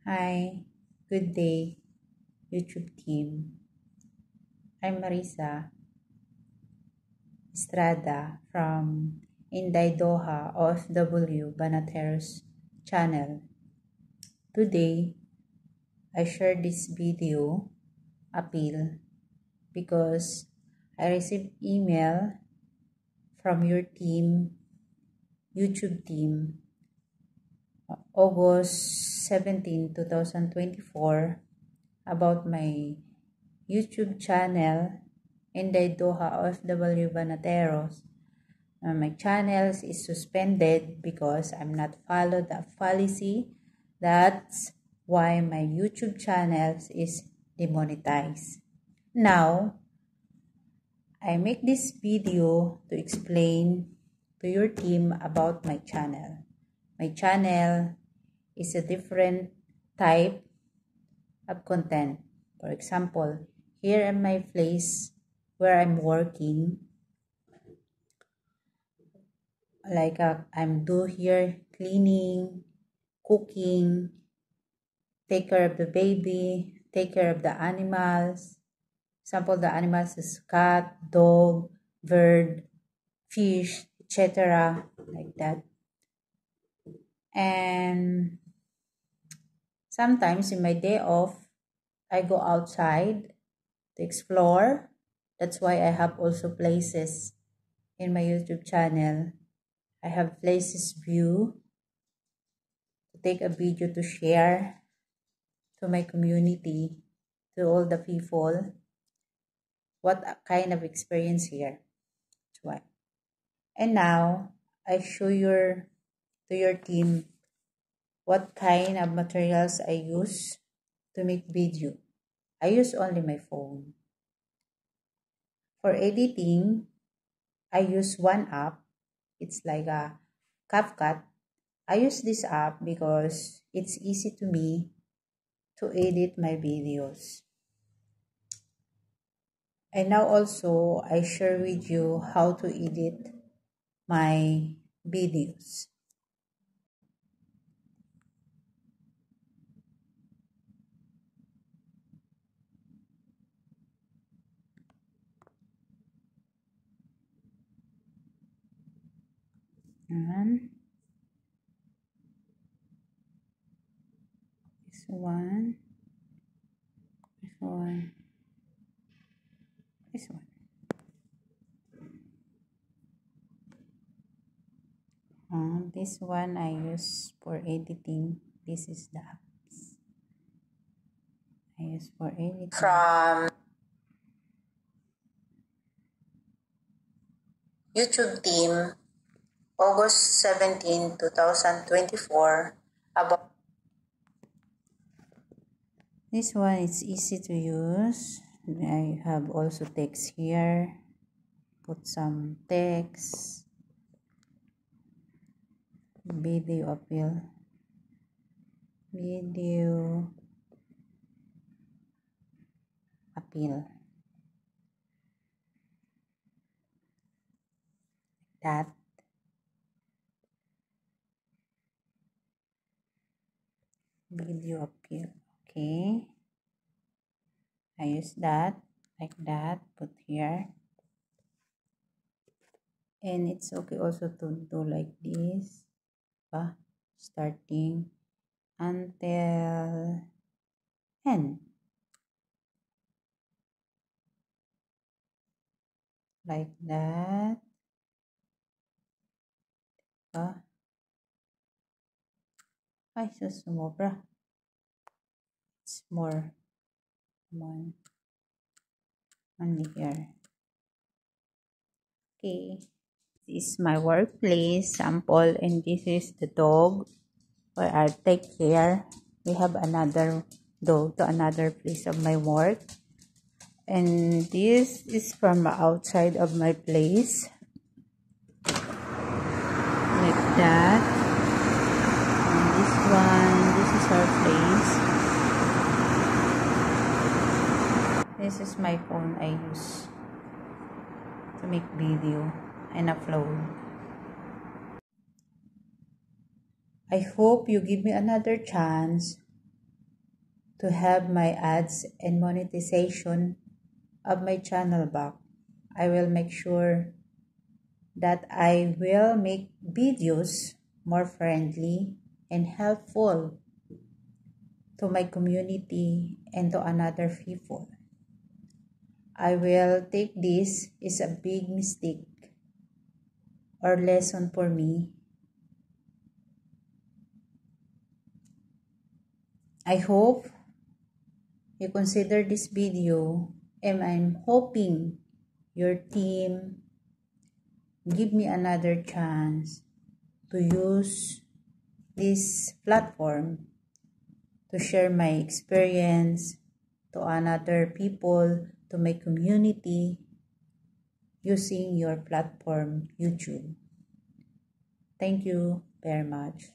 Hi, good day, YouTube team. I'm Marisa Estrada from Inday Doha OFW Banateros channel. Today, I share this video appeal because I received email from your team, YouTube team, August 17, 2024 about my YouTube channel Inday Doha OFW Banateros. My channel is suspended because I'm not followed the policy. That's why my YouTube channel is demonetized. Now, I make this video to explain to your team about my channel. My channel is a different type of content. For example, here in my place where I'm working, like I'm do here cleaning, cooking, take care of the baby, take care of the animals. Example, the animals is cat, dog, bird, fish, etc. like that. And sometimes in my day off, I go outside to explore. That's why I have also places in my YouTube channel. I have places view to take a video to share to my community, to all the people, what kind of experience here. That's why. And now I show to your team what kind of materials I use to make video. I use only my phone. For editing, I use one app. It's like a CapCut. I use this app because it's easy to me to edit my videos. And now also, I share with you how to edit my videos. And this one, this one, this one. This one I use for editing. This is the apps I use for editing. From YouTube team, August 17, 2024, about this one is easy to use. I have also text here. Put some text. Video appeal. Video appeal. That. Video appeal. Okay. I use that. Like that. Put here. And it's okay also to do like this. Starting until end. Like that. Ay, so sumobra. It's more. Come on. Only here. Okay. This is my workplace sample, and this is the dog where I take care. We have another dog to another place of my work. And this is from outside of my place. Like that. And this one, this is our place. This is my phone I use to make video and upload. I hope you give me another chance to have my ads and monetization of my channel back. I will make sure that I will make videos more friendly and helpful to my community and to another people. I will take this as a big mistake or lesson for me. I hope you consider this video, and I'm hoping your team give me another chance to use this platform to share my experience to another people, to my community, using your platform, YouTube. Thank you very much.